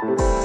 you.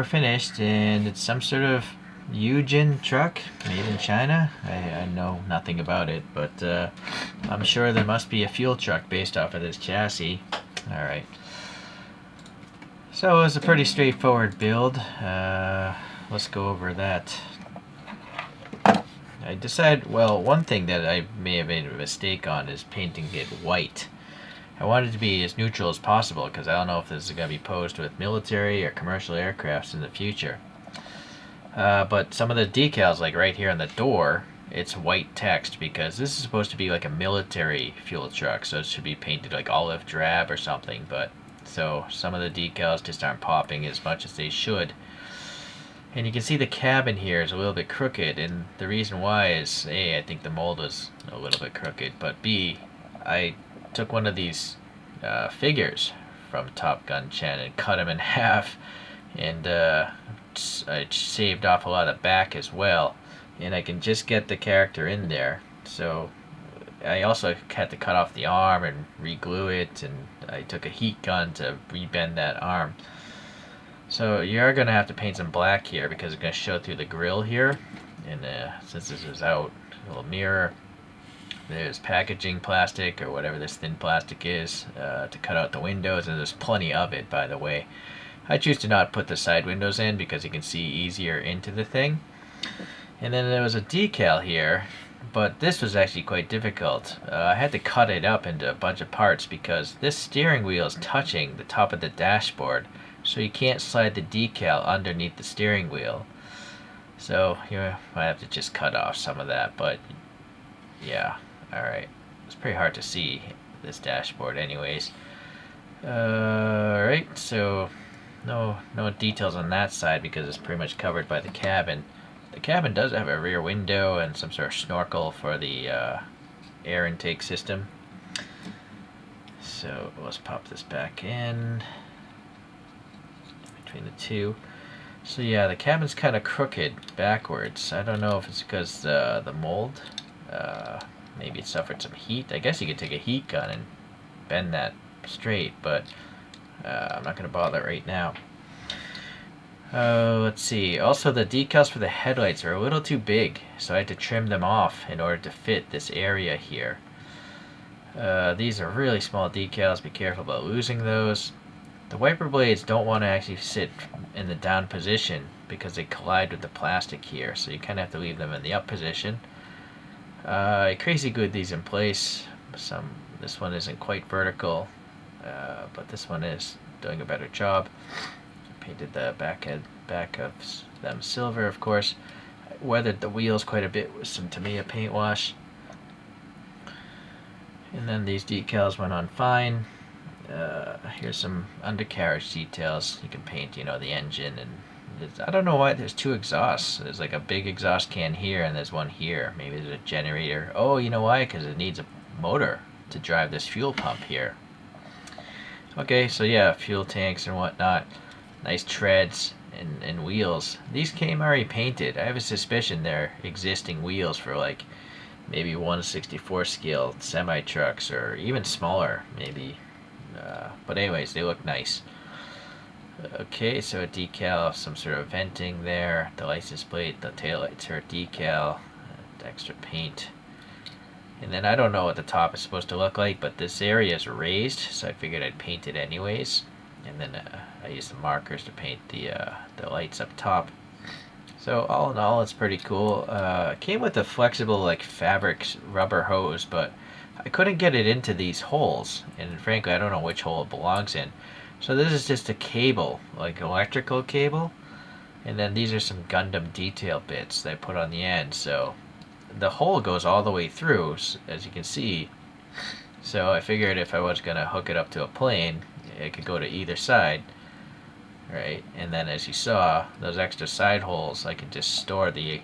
finished, and it's some sort of Yuejin truck made in China. I know nothing about it, but I'm sure there must be a fuel truck based off of this chassis. Alright. So it was a pretty straightforward build. Let's go over that. I decided, well, one thing that I may have made a mistake on is painting it white. I wanted it to be as neutral as possible because I don't know if this is going to be posed with military or commercial aircrafts in the future. But some of the decals, like right here on the door, it's white text because this is supposed to be like a military fuel truck, so it should be painted like olive drab or something. But so some of the decals just aren't popping as much as they should. And you can see the cabin here is a little bit crooked, and the reason why is A, I think the mold was a little bit crooked, but B, I took one of these figures from Topgun Chen and cut him in half, and I shaved off a lot of back as well, and I can just get the character in there. So I also had to cut off the arm and re-glue it, and I took a heat gun to rebend that arm. So you are going to have to paint some black here because it's going to show through the grill here, and since this is out, a little mirror. There's packaging plastic or whatever this thin plastic is to cut out the windows, and there's plenty of it, by the way. I choose to not put the side windows in because you can see easier into the thing. And then there was a decal here, but this was actually quite difficult. I had to cut it up into a bunch of parts because this steering wheel is touching the top of the dashboard, so you can't slide the decal underneath the steering wheel. So you might have to just cut off some of that, but yeah. Alright, it's pretty hard to see this dashboard anyways. Alright, so no details on that side because it's pretty much covered by the cabin. The cabin does have a rear window and some sort of snorkel for the air intake system. So let's pop this back in between the two. So yeah, the cabin's kind of crooked backwards. I don't know if it's because the mold maybe it suffered some heat. I guess you could take a heat gun and bend that straight, but I'm not going to bother right now. Let's see. Also, the decals for the headlights are a little too big, so I had to trim them off in order to fit this area here. These are really small decals. Be careful about losing those. The wiper blades don't want to actually sit in the down position because they collide with the plastic here, so you kind of have to leave them in the up position. I crazy glued these in place. This one isn't quite vertical, but this one is doing a better job. Painted the back of them silver, of course. I weathered the wheels quite a bit with some Tamiya paint wash. And then these decals went on fine. Here's some undercarriage details. You can paint, the engine, and I don't know why there's two exhausts. There's like a big exhaust can here and there's one here. Maybe there's a generator. Oh, you know why? Because it needs a motor to drive this fuel pump here. Okay, so yeah, fuel tanks and whatnot. Nice treads and wheels. These came already painted. I have a suspicion they're existing wheels for like maybe 1/64 scale semi trucks or even smaller maybe. But anyways, they look nice. Okay, so a decal of some sort of venting there, the license plate, the taillights are decal, extra paint. And then I don't know what the top is supposed to look like, but this area is raised, so I figured I'd paint it anyways. And then I used the markers to paint the lights up top. So all in all, it's pretty cool. It came with a flexible like fabric rubber hose, but I couldn't get it into these holes, and frankly I don't know which hole it belongs in. So this is just a cable, like electrical cable, and then these are some Gundam detail bits that I put on the end. So the hole goes all the way through, as you can see. So I figured if I was going to hook it up to a plane, it could go to either side, right? And then as you saw, those extra side holes, I could just store the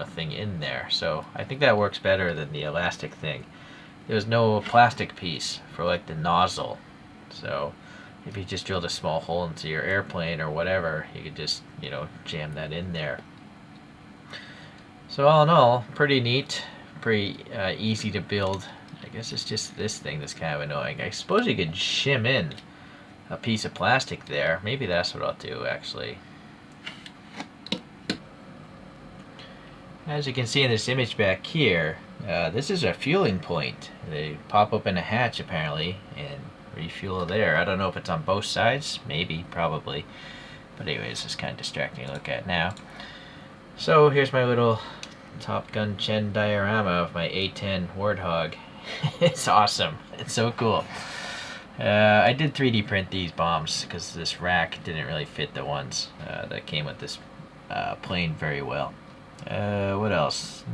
thing in there. So I think that works better than the elastic thing. There's no plastic piece for like the nozzle, so if you just drilled a small hole into your airplane or whatever, you could just jam that in there. So all in all, pretty neat, pretty easy to build. I guess it's just this thing that's kind of annoying. I suppose you could shim in a piece of plastic there. Maybe that's what I'll do, actually. As you can see in this image back here, this is a fueling point. They pop open a hatch apparently and refuel there. I don't know if it's on both sides, maybe, probably. But anyways, it's kind of distracting to look at now. So here's my little Topgun Chen diorama of my A10 Warthog. It's awesome. It's so cool. I did 3D print these bombs because this rack didn't really fit the ones that came with this plane very well. What else?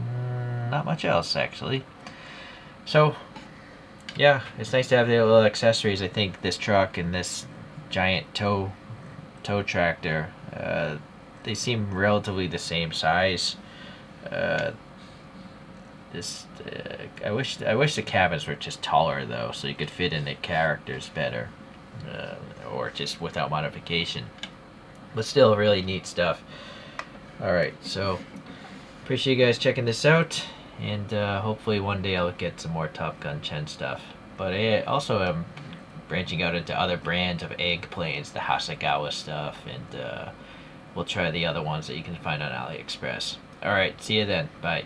Not much else, actually. So, yeah, it's nice to have the little accessories. I think this truck and this giant tow tractor, they seem relatively the same size. I wish the cabins were just taller though, so you could fit in the characters better, or just without modification. But still, really neat stuff. All right, so appreciate you guys checking this out, and hopefully one day I'll get some more Topgun Chen stuff. But I also am branching out into other brands of egg planes, the Hasegawa stuff, and we'll try the other ones that you can find on AliExpress. All right, see you then. Bye.